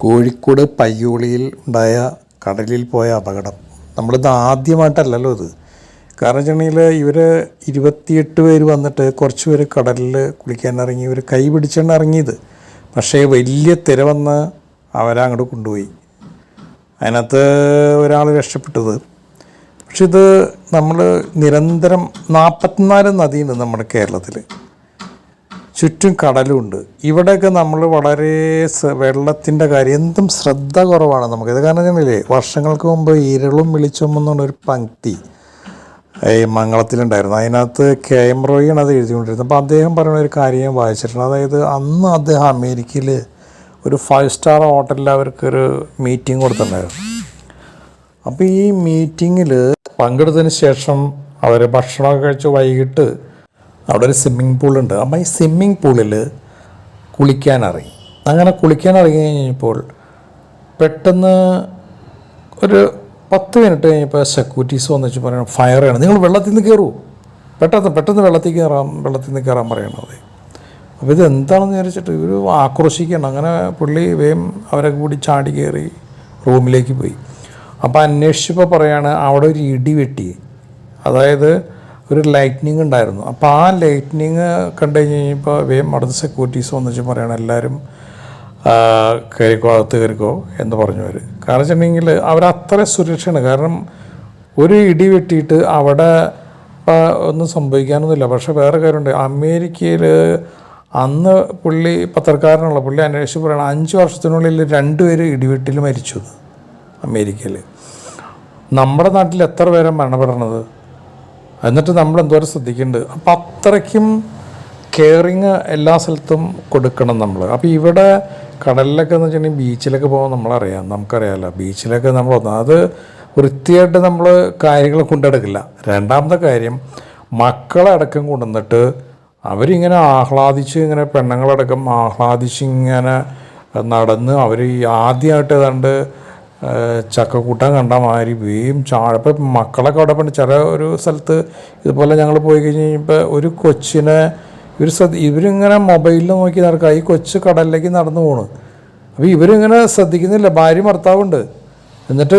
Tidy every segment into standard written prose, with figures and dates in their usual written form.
കോഴിക്കോട് പയ്യോളിയിൽ ഉണ്ടായ കടലിൽ പോയ അപകടം നമ്മളിത് ആദ്യമായിട്ടല്ലല്ലോ ഇത്. കാരണം വെച്ചിട്ടുണ്ടെങ്കിൽ ഇവർ 28 പേര് വന്നിട്ട് കുറച്ച് പേര് കടലിൽ കുളിക്കാനിറങ്ങി, ഇവർ കൈ പിടിച്ചാണ് ഇറങ്ങിയത്. പക്ഷേ വലിയ തിര വന്ന് അവരെ അങ്ങോട്ട് കൊണ്ടുപോയി. അതിനകത്ത് ഒരാൾ രക്ഷപ്പെട്ടത്. പക്ഷെ ഇത് നമ്മൾ നിരന്തരം 44 നദിയുണ്ട് നമ്മുടെ കേരളത്തിൽ, ചുറ്റും കടലുമുണ്ട്. ഇവിടെയൊക്കെ നമ്മൾ വളരെ വെള്ളത്തിൻ്റെ കാര്യം എന്തും ശ്രദ്ധ കുറവാണ് നമുക്കിത്. കാരണം വെച്ചിട്ടുണ്ടെങ്കിലേ വർഷങ്ങൾക്ക് മുമ്പ് ഇരുളും വെളിച്ചം എന്നുള്ളൊരു പങ്ക്തി ഈ മംഗളത്തിലുണ്ടായിരുന്നു. അതിനകത്ത് KM റോയിയാണ് അത് എഴുതിക്കൊണ്ടിരുന്നത്. അപ്പോൾ അദ്ദേഹം പറയുന്ന ഒരു കാര്യം ഞാൻ വായിച്ചിട്ടുണ്ട്. അതായത് അന്ന് അദ്ദേഹം അമേരിക്കയിൽ ഒരു 5 സ്റ്റാർ ഹോട്ടലിൽ അവർക്കൊരു മീറ്റിംഗ് കൊടുത്തിട്ടുണ്ടായിരുന്നു. അപ്പോൾ ഈ മീറ്റിങ്ങിൽ പങ്കെടുത്തതിന് ശേഷം അവർ ഭക്ഷണമൊക്കെ കഴിച്ച് വൈകിട്ട് അവിടെ ഒരു സ്വിമ്മിങ് പൂളുണ്ട്. അപ്പം ഈ സ്വിമ്മിങ് പൂളിൽ കുളിക്കാനിറങ്ങി. അങ്ങനെ കുളിക്കാനിറങ്ങി കഴിഞ്ഞപ്പോൾ പെട്ടെന്ന് ഒരു 10 മിനിറ്റ് കഴിഞ്ഞപ്പോൾ സെക്യൂരിറ്റീസ് വന്നു വെച്ച് പറയണം ഫയറാണ്, നിങ്ങൾ വെള്ളത്തിൽ നിന്ന് കയറൂ, പെട്ടെന്ന് വെള്ളത്തിൽ നിന്ന് കയറാൻ പറയണത്. അപ്പോൾ ഇത് എന്താണെന്ന് വിചാരിച്ചിട്ട് ഇവർ ആക്രോശിക്കണം. അങ്ങനെ പുള്ളി വേഗം അവരെ കൂടി ചാടി കയറി റൂമിലേക്ക് പോയി. അപ്പോൾ അന്വേഷിച്ചപ്പോൾ പറയാണ് അവിടെ ഒരു ഇടി വെട്ടി, അതായത് ഒരു ലൈറ്റ്നിങ് ഉണ്ടായിരുന്നു. അപ്പോൾ ആ ലൈറ്റ്നിങ് കണ്ടു കഴിഞ്ഞപ്പോൾ വേഗം അവിടുത്തെ സെക്യൂരിറ്റീസ് വന്നിച്ച് പറയണം എല്ലാവരും കയറിക്കോ, അകത്ത് കയറിക്കോ എന്ന് പറഞ്ഞു അവർ. കാരണം വെച്ചിട്ടുണ്ടെങ്കിൽ അവരത്ര സുരക്ഷയാണ്. കാരണം ഒരു ഇടി വെട്ടിയിട്ട് അവിടെ ഒന്നും സംഭവിക്കാനൊന്നുമില്ല. പക്ഷേ വേറെ കാര്യമുണ്ട്, അമേരിക്കയിൽ അന്ന് പുള്ളി പത്രക്കാരനുള്ള പുള്ളി അന്വേഷിച്ച് പറയണം 5 വർഷത്തിനുള്ളിൽ 2 പേര് ഇടിവെട്ടിൽ മരിച്ചു അമേരിക്കയിൽ. നമ്മുടെ നാട്ടിൽ എത്ര പേരെ മരണപ്പെടണത്, എന്നിട്ട് നമ്മൾ എന്തോരം ശ്രദ്ധിക്കുന്നുണ്ട്. അപ്പം അത്രയ്ക്കും കെയറിങ് എല്ലാ സ്ഥലത്തും കൊടുക്കണം നമ്മൾ. അപ്പോൾ ഇവിടെ കടലിലൊക്കെ എന്ന് വെച്ചിട്ടുണ്ടെങ്കിൽ ബീച്ചിലൊക്കെ പോകുമ്പോൾ നമുക്കറിയാമല്ലോ, ബീച്ചിലൊക്കെ നമ്മൾ അത് വൃത്തിയായിട്ട് നമ്മൾ കാര്യങ്ങൾ കൊണ്ടെടുക്കില്ല. രണ്ടാമത്തെ കാര്യം, മക്കളെ അടക്കം കൊണ്ടുവന്നിട്ട് അവരിങ്ങനെ ആഹ്ലാദിച്ച്, ഇങ്ങനെ പെണ്ണുങ്ങളടക്കം ആഹ്ലാദിച്ച് ഇങ്ങനെ നടന്ന് അവർ ആദ്യമായിട്ട് ഏതാണ്ട് ചക്കക്കൂട്ടാൻ കണ്ട മാതിരി വേയും ചാഴപ്പം മക്കളൊക്കെ അവിടെ പണ്ട് ചില ഒരു സ്ഥലത്ത് ഇതുപോലെ ഞങ്ങൾ പോയി കഴിഞ്ഞ് കഴിഞ്ഞപ്പോൾ ഒരു കൊച്ചിനെ ഇവരിങ്ങനെ മൊബൈലിൽ നോക്കി നടക്കുക, ഈ കൊച്ച് കടലിലേക്ക് നടന്നു പോണു. അപ്പോൾ ഇവരിങ്ങനെ ശ്രദ്ധിക്കുന്നില്ല, ഭാര്യ ഭർത്താവുണ്ട്. എന്നിട്ട്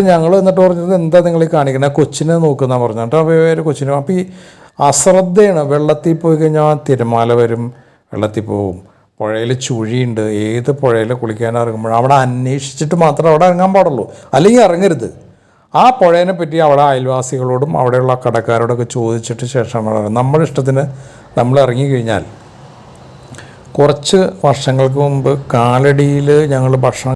പറഞ്ഞത് എന്താ നിങ്ങൾ ഈ കാണിക്കണേ, കൊച്ചിനെ നോക്കുന്ന പറഞ്ഞു. എന്നിട്ട് അപ്പോൾ കൊച്ചിനെ അപ്പോൾ ഈ അശ്രദ്ധയാണ്. വെള്ളത്തിൽ പോയി കഴിഞ്ഞാൽ തിരമാല വരും, വെള്ളത്തിൽ പോവും, പുഴയിൽ ചുഴിയുണ്ട്. ഏത് പുഴയിൽ കുളിക്കാൻ ഇറങ്ങുമ്പോഴും അവിടെ അന്വേഷിച്ചിട്ട് മാത്രമേ അവിടെ ഇറങ്ങാൻ പാടുള്ളൂ, അല്ലെങ്കിൽ ഇറങ്ങരുത്. ആ പുഴേനെ പറ്റി അവിടെ അയൽവാസികളോടും അവിടെയുള്ള കടക്കാരോടൊക്കെ ചോദിച്ചിട്ട് ശേഷമാണ് നമ്മുടെ ഇഷ്ടത്തിന് നമ്മൾ ഇറങ്ങിക്കഴിഞ്ഞാൽ. കുറച്ച് വർഷങ്ങൾക്ക് മുമ്പ് കാലടിയിൽ ഞങ്ങൾ ഭക്ഷണം